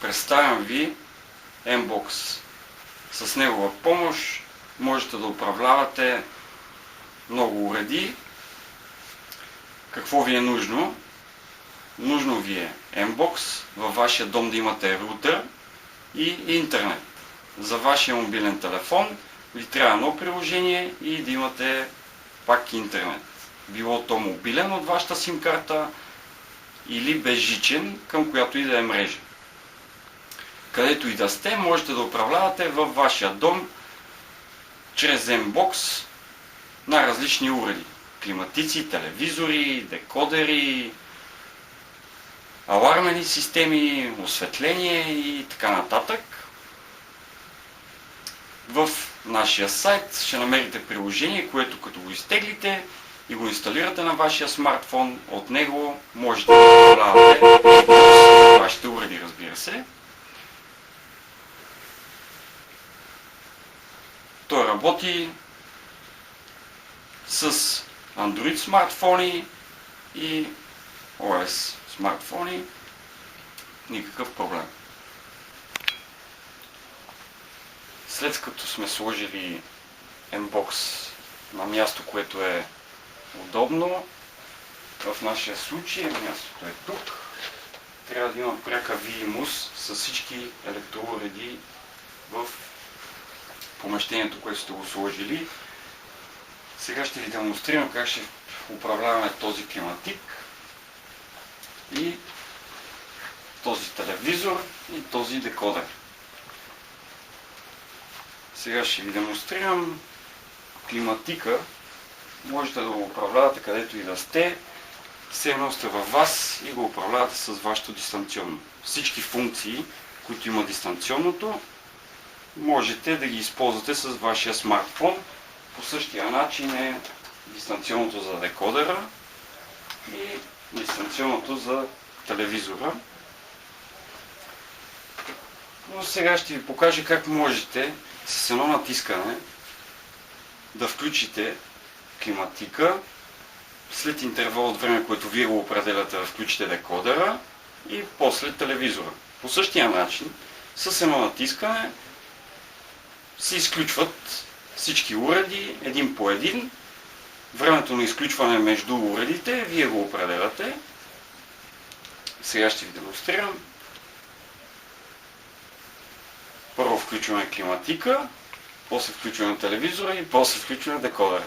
Представям ви Mbox. С негова помощ можете да управлявате много уреди. Какво ви е нужно? Нужно ви е Mbox, във вашия дом да имате рутер и интернет. За вашия мобилен телефон ви трябва едно приложение и да имате пак интернет. Било то мобилен от вашата сим карта или безжичен, към която и да е мрежа. Където и да сте, можете да управлявате във вашия дом чрез Mbox на различни уреди. Климатици, телевизори, декодери, алармени системи, осветление и така нататък. В нашия сайт ще намерите приложение, което като го изтеглите и го инсталирате на вашия смартфон, от него можете да управлявате вашите уреди, разбира се. Той работи с Android смартфони и OS смартфони. Никакъв проблем. След като сме сложили Mbox на място, което е удобно, в нашия случай мястото е тук, трябва да има пряка видимост с всички електроуреди в помещението, което сте го сложили. Сега ще ви демонстрирам как ще управляваме този климатик и този телевизор и този декодер. Сега ще ви демонстрирам климатика. Можете да го управлявате където и да сте. Все едно сте във вас и го управлявате с вашето дистанционно. Всички функции, които има дистанционното, можете да ги използвате с вашия смартфон. По същия начин е дистанционното за декодера и дистанционното за телевизора. Но сега ще ви покажа как можете с едно натискане да включите климатика. След интервал от време, което вие го определяте, да включите декодера и после телевизора. По същия начин, с едно натискане се изключват всички уреди един по един. Времето на изключване между уредите вие го определяте. Сега ще ви демонстрирам. Първо включваме климатика, после включваме телевизора и после включваме декодера.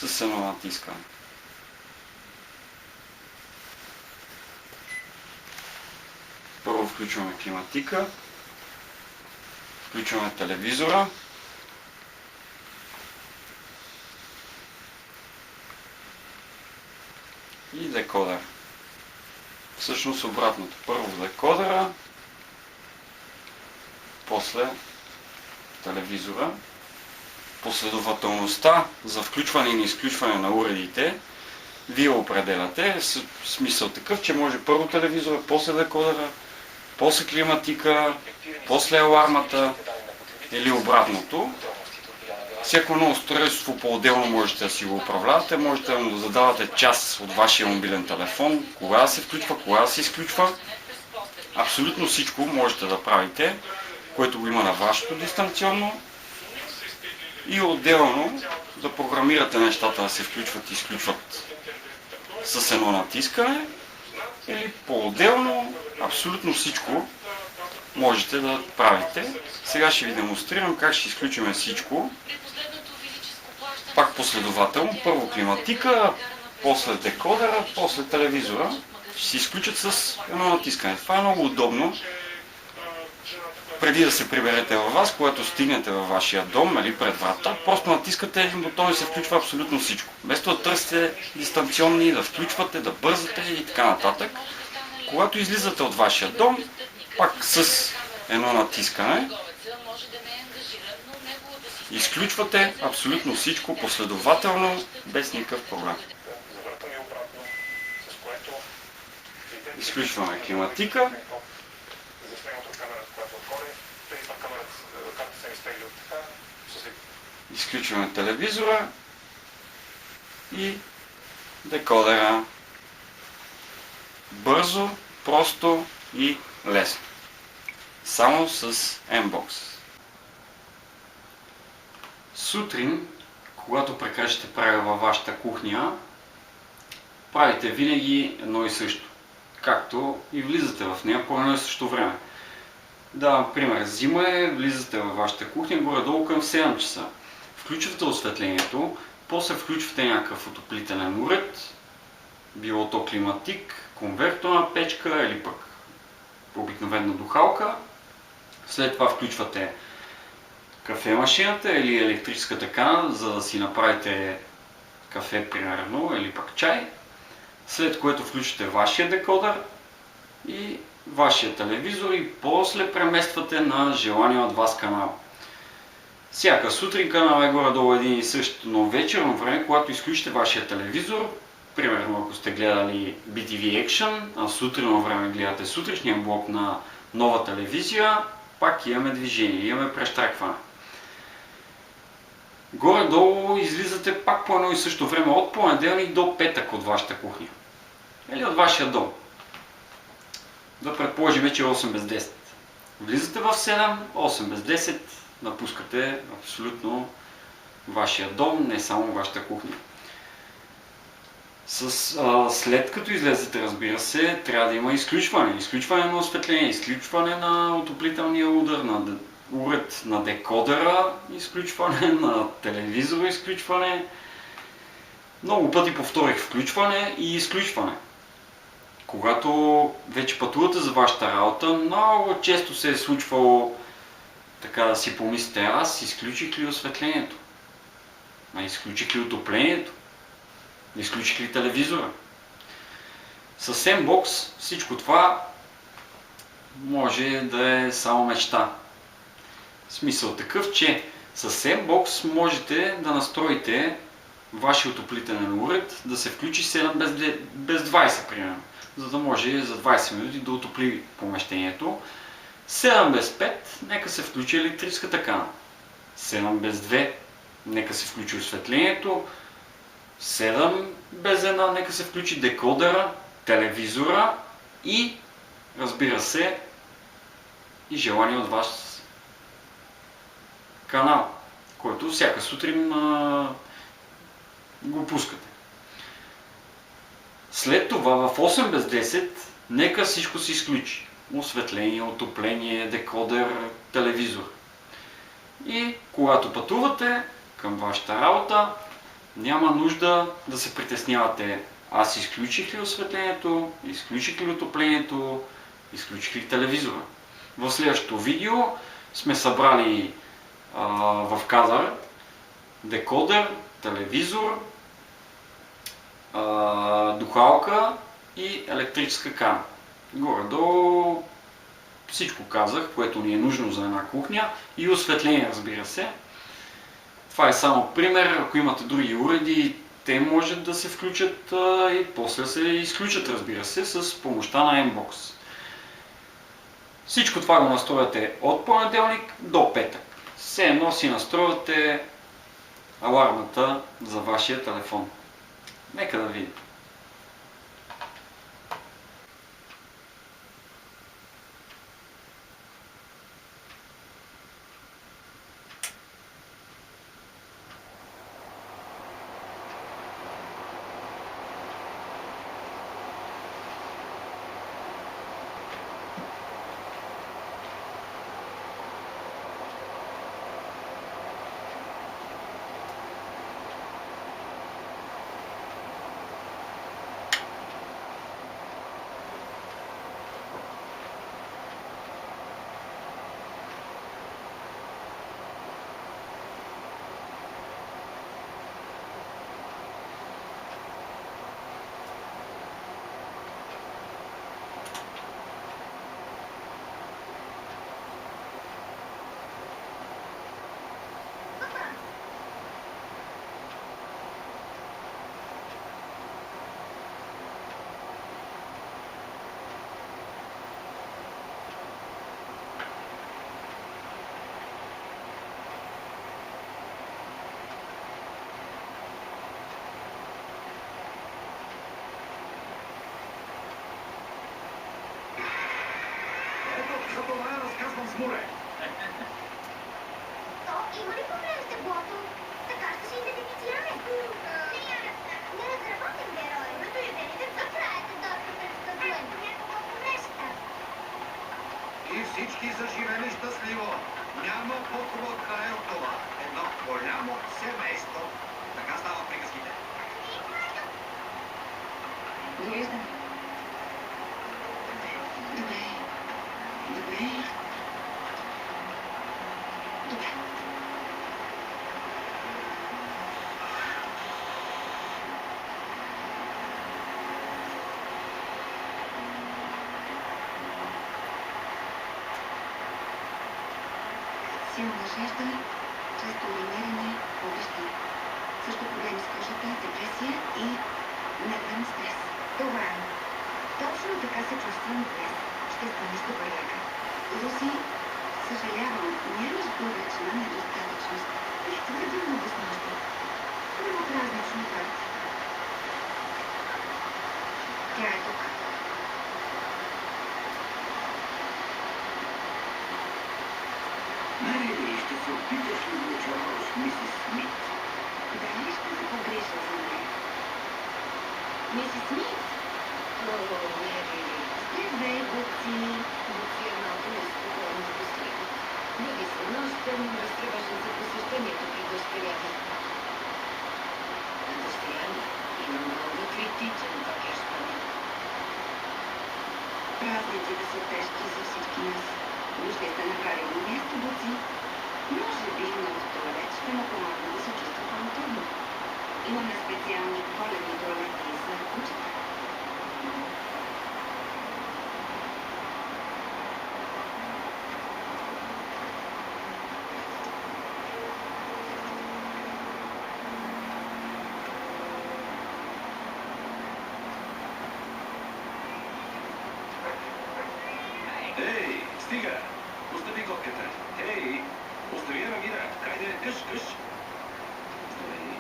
С едно натискане. Първо включваме климатика, включваме телевизора, и декодер. Всъщност обратното. Първо декодера, после телевизора. Последователността за включване и изключване на уредите вие определяте. В смисъл такъв, че може първо телевизора, после декодера, после климатика, после алармата или обратното. Всяко едно устройство по-отделно можете да си го управлявате, можете да му задавате час от вашия мобилен телефон, кога да се включва, кога да се изключва. Абсолютно всичко можете да правите, което го има на вашето дистанционно, и отделно да програмирате нещата да се включват и изключват с едно натискане, или по-отделно абсолютно всичко можете да правите. Сега ще ви демонстрирам как ще изключим всичко. Пак последователно. Първо климатика, после декодера, после телевизора. Ще се изключат с едно натискане. Това е много удобно. Преди да се приберете във вас, когато стигнете във вашия дом или пред врата, просто натискате един бутон и се включва абсолютно всичко. Без да търсите дистанционни, да включвате, да бързате и така нататък. Когато излизате от вашия дом, пак с едно натискане, изключвате абсолютно всичко последователно, без никакъв проблем. Изключваме климатика. Изключваме телевизора и декодера. Бързо, просто и лесно. Само с Mbox. Сутрин, когато прекачате прага във вашата кухня, правите винаги едно и също. Както и влизате в нея по едно и също време. Да, пример, зима е, влизате във вашата кухня горе-долу към 7 часа. Включвате осветлението, после включвате някакъв отоплителен уред, било то климатик, конверторна печка или пък обикновена духалка. След това включвате кафемашината или електрическата кана, за да си направите кафе примерно или пък чай. След което включвате вашия декодер и вашия телевизор и после премествате на желания от вас канал. Всяка сутрин канал е горе-долу един и същ, но вечерно време, когато изключите вашия телевизор, примерно ако сте гледали BTV Action, а сутринно време гледате сутрешния блок на Нова телевизия, пак имаме движение, имаме прещракване. Горе-долу излизате пак по едно и също време от понеделник до петък от вашата кухня. Или от вашия дом. Да предположим, че е 8 без 10. Влизате в 7, 8 без 10, напускате абсолютно вашия дом, не само вашата кухня. След като излезете, разбира се, трябва да има изключване. Изключване на осветление, изключване на отоплителния уред на декодера, изключване на телевизора, изключване. Много пъти повторих включване и изключване. Когато вече пътувате за вашата работа, много често се е случвало така да си помислите, аз изключих ли осветлението? Изключих ли отоплението? Изключих ли телевизора? С Mbox всичко това може да е само мечта. Смисъл такъв, че с Mbox можете да настроите вашия отоплителен уред да се включи 7 без 20 примерно, за да може за 20 минути да отопли помещението. 7 без 5, нека се включи електрическата кана. 7 без 2, нека се включи осветлението. 7 без 1, нека се включи декодера, телевизора и, разбира се, и желание от вас канал, който всяка сутрин го пускате. След това в 8 без 10, нека всичко се изключи. Осветление, отопление, декодер, телевизор. И когато пътувате към вашата работа, няма нужда да се притеснявате. Аз изключих ли осветлението, изключих ли отоплението, изключих ли телевизора. В следващото видео сме събрали в кадър декодер, телевизор, духалка и електрическа кана. Горе-долу всичко казах, което ни е нужно за една кухня и осветление, разбира се. Това е само пример, ако имате други уреди, те може да се включат и после се изключат, разбира се, с помощта на Mbox. Всичко това го настрояте от понеделник до петък. Все едно си настрояте алармата за вашия телефон. Нека да видим. За това я разказвам с море. То има ли проблем с теглото? Така ще се идентифицираме. Не разработим герой. Разуедените в краята доста предсказуемо. Някаква погрешка. И всички заживели щастливо. Няма по-хубав край от това. Едно голямо семейство. Така става в приказките. Довиждане. Добре. Добре. Добре. Силна жажда, често уrinиране, повреждане. Също проблеми с кожата, депресия и нервен стрес. Това е. Точно така се чувствам днес. Ще станеш добър лекар. Луси, съжалявам, нямаш поръчна недостатъчност. Твърде много снощи. Много празнично това. Тя е тук. Мари, ще се опиташ ли да очакваш мисис Смит? Дали ще се погреша за мен? Мисис Смит? О, Мери, здравей, Буци. Буци е малко неспокойно последно. Буди се нощем, разтревожен за посещението при дъщерята. На дъщеря ми има много критичен бакеш памет. Празниците са тежки за всички нас. Но ще сте направили място, Буци. Може би нов туалет ще му помогне да се чувства по-удобно. Имаме специални коледни туалети за кучета. Ей, стига! Остави котката. Ей, остави я, Рамира. Хайде, къш, къш. Остави.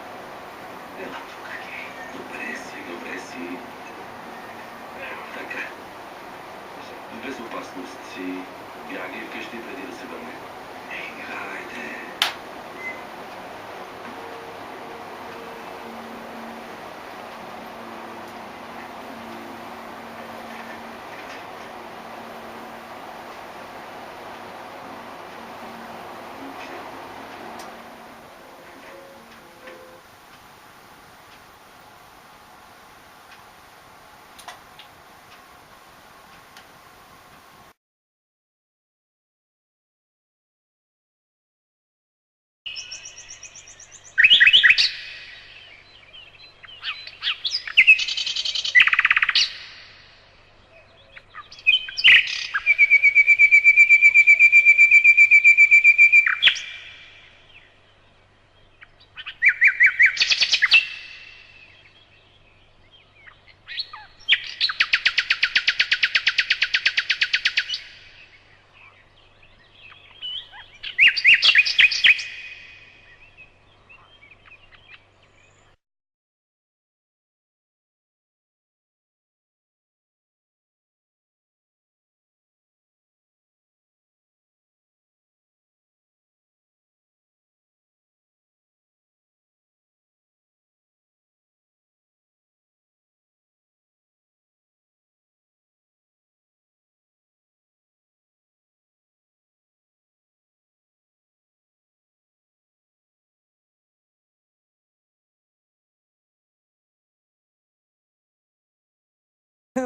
Ела тук. Добре си, добре си. Така. В безопасност си. Бягай вкъщи преди да се върне. Играйте.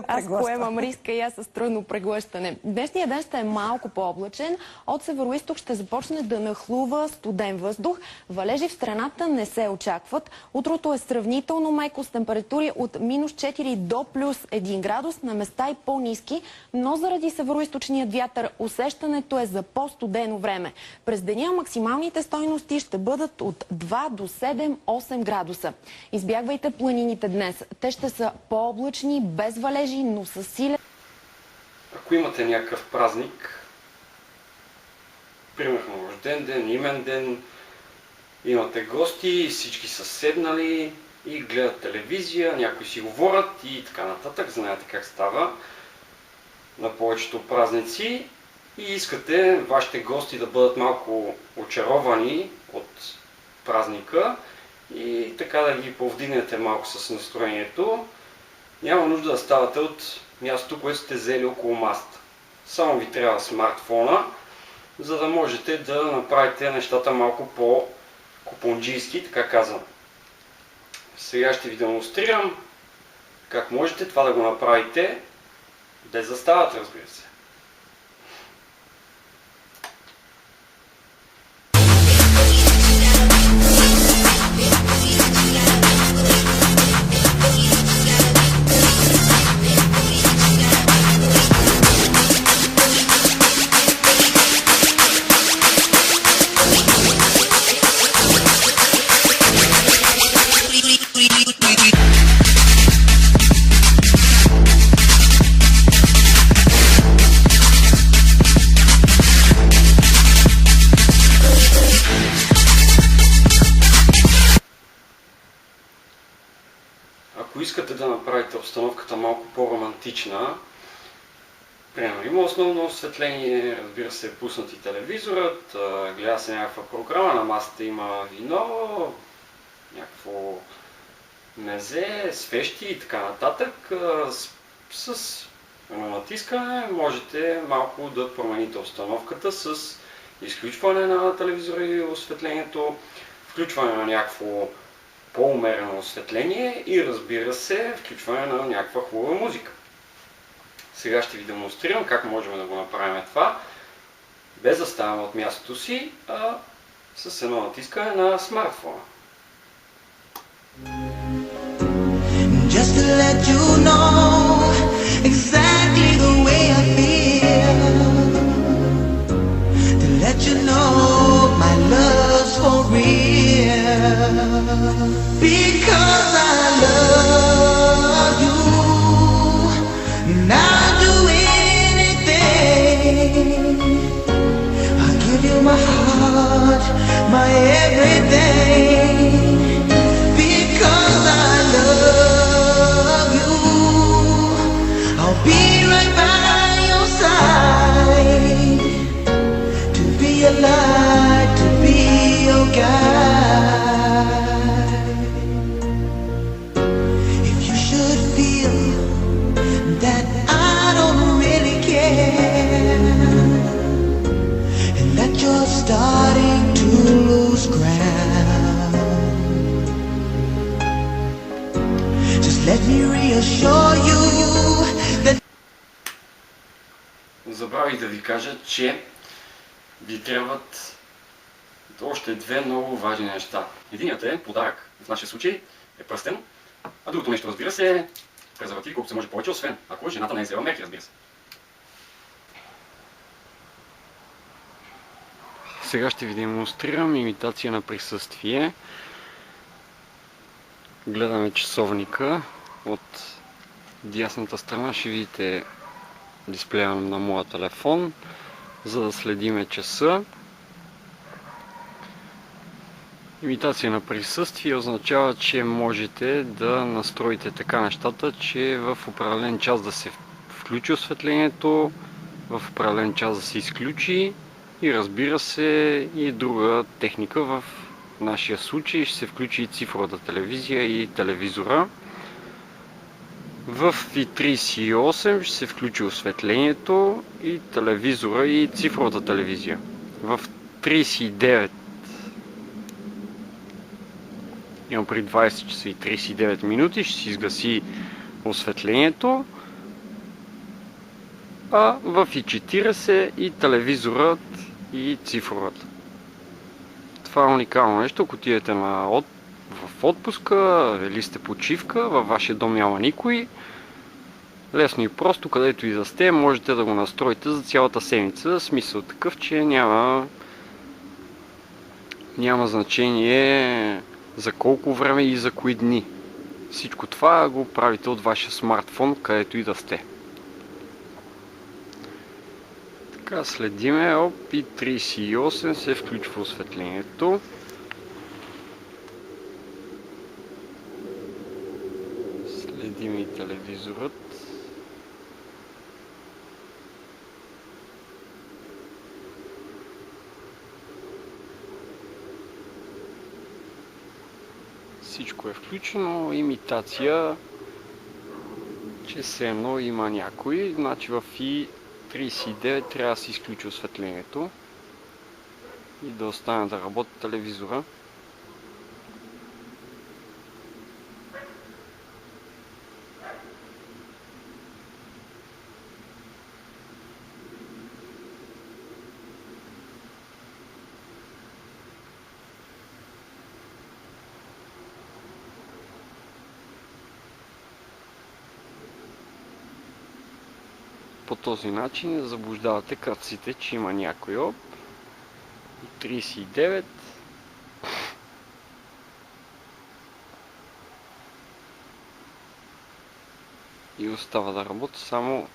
Аз поемам риска и аз с трудно преглъщане. Днешният ден ще е малко по-облачен. От североизток ще започне да нахлува студен въздух. Валежи в страната не се очакват. Утрото е сравнително меко с температури от минус 4 до плюс 1 градус, на места и по-ниски, но заради североизточният вятър усещането е за по-студено време. През деня максималните стойности ще бъдат от 2 до 7-8 градуса. Избягвайте планините днес. Те ще са по-облачни, без валежи, но със силен. Ако имате някакъв празник, примерно рожден ден, имен ден, имате гости, всички са седнали и гледат телевизия, някои си говорят и така нататък, знаете как става на повечето празници. и искате вашите гости да бъдат малко очаровани от празника и така да ги повдигнете малко с настроението, няма нужда да ставате от мястото, което сте взели около масата. Само ви трябва смартфона, за да можете да направите нещата малко по-купонджийски, така казвам. Сега ще ви демонстрирам как можете това да го направите без да ставате, разбира се. Ако искате да направите обстановката малко по-романтична, примерно има основно осветление, разбира се, пуснати телевизорът, гледа се някаква програма, на масата има вино, някакво мезе, свещи и така нататък. С натискане можете малко да промените обстановката с изключване на телевизора и осветлението, включване на някакво по-умерено осветление и, разбира се, включване на някаква хубава музика. Сега ще ви демонстрирам как можем да го направим това, без да ставаме от мястото си, а с едно натискане на смартфона. Just to let you know exactly the way I feel, to let you know my love's for real, because I love you, and I'll do anything, I'll give you my heart, my everything, because I love you, I'll be right by your side, to be your light, to be your guide. If you should feel that I don't really care, and that you're starting to lose ground, just let me reassure you that Забравих да ви кажа, че ви трябват още две много важни неща. Единият е подарък, в нашия случай е пръстен, а другото нещо, разбира се, е презерватив, колкото се може повече, освен ако жената не е взела мерки, разбира се. Сега ще ви демонстрирам имитация на присъствие. Гледаме часовника. От дясната страна ще видите дисплея на моя телефон, за да следиме часа. Имитация на присъствие означава, че можете да настроите така нещата, че в определен час да се включи осветлението, в определен час да се изключи и, разбира се, и друга техника. В нашия случай ще се включи и цифровата телевизия и телевизора. В V38 ще се включи осветлението и телевизора и цифровата телевизия. В 39 имам при 20 часа и 39 минути ще се изгаси осветлението, а в I40 и телевизорът и цифровата. Това е уникално нещо, ако отидете в отпуска или сте почивка, във вашия дом няма никой, лесно и просто, където и да сте, можете да го настроите за цялата седмица. Смисъл такъв, че няма значение за колко време и за кои дни. Всичко това го правите от вашия смартфон, където и да сте. Така, следиме. И 38 се включва осветлението. Следим и телевизорът. Всичко е включено, имитация, че все едно има някой. Значи в i39 трябва да се изключи осветлението и да остане да работи телевизора. По този начин заблуждавате крадците, че има някой оп. И 39. И остава да работи само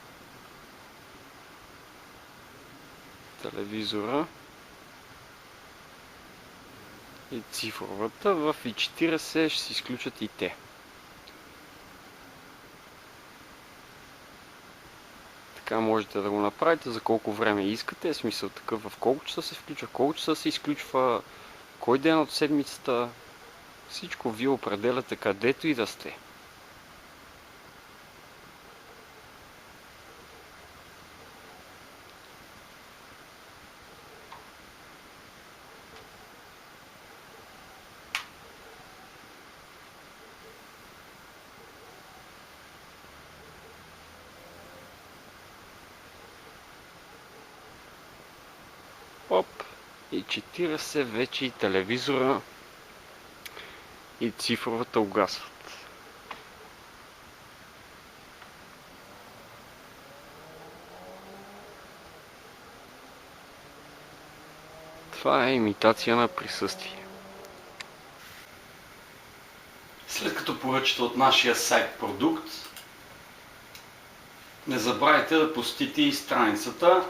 телевизора и цифровата. В i40 ще се изключат и те. Така можете да го направите за колко време искате, смисъл такъв в колко часа се включва, колко часа се изключва, кой ден от седмицата. Всичко вие определяте където и да сте. Оп, и 40 вече и телевизора и цифровата угасват. Това е имитация на присъствие. След като поръчате от нашия сайт продукт, не забравяйте да посетите и страницата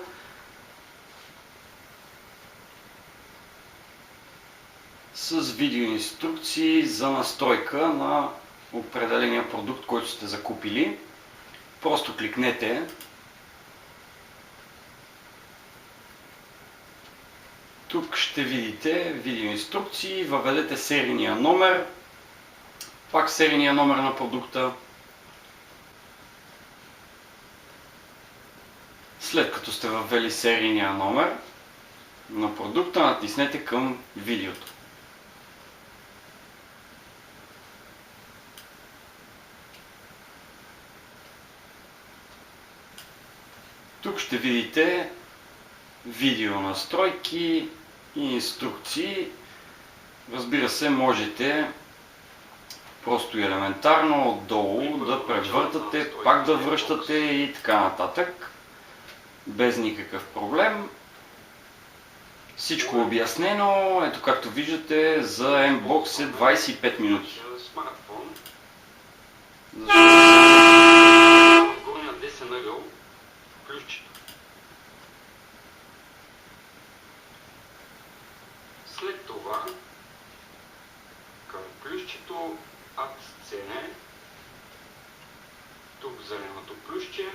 с видеоинструкции за настройка на определения продукт, който сте закупили. Просто кликнете. Тук ще видите видеоинструкции, въведете серийния номер, пак серийния номер на продукта. След като сте въвели серийния номер на продукта, натиснете към видеото. Тук ще видите видео настройки и инструкции. Разбира се, можете просто и елементарно отдолу да превъртате, пак да връщате и така нататък. Без никакъв проблем. Всичко обяснено. Ето както виждате, за Mbox е 25 минути. Горния десен ъгъл плюсчето. След това към плюсчето Add сцене, тук зеленото плюсче.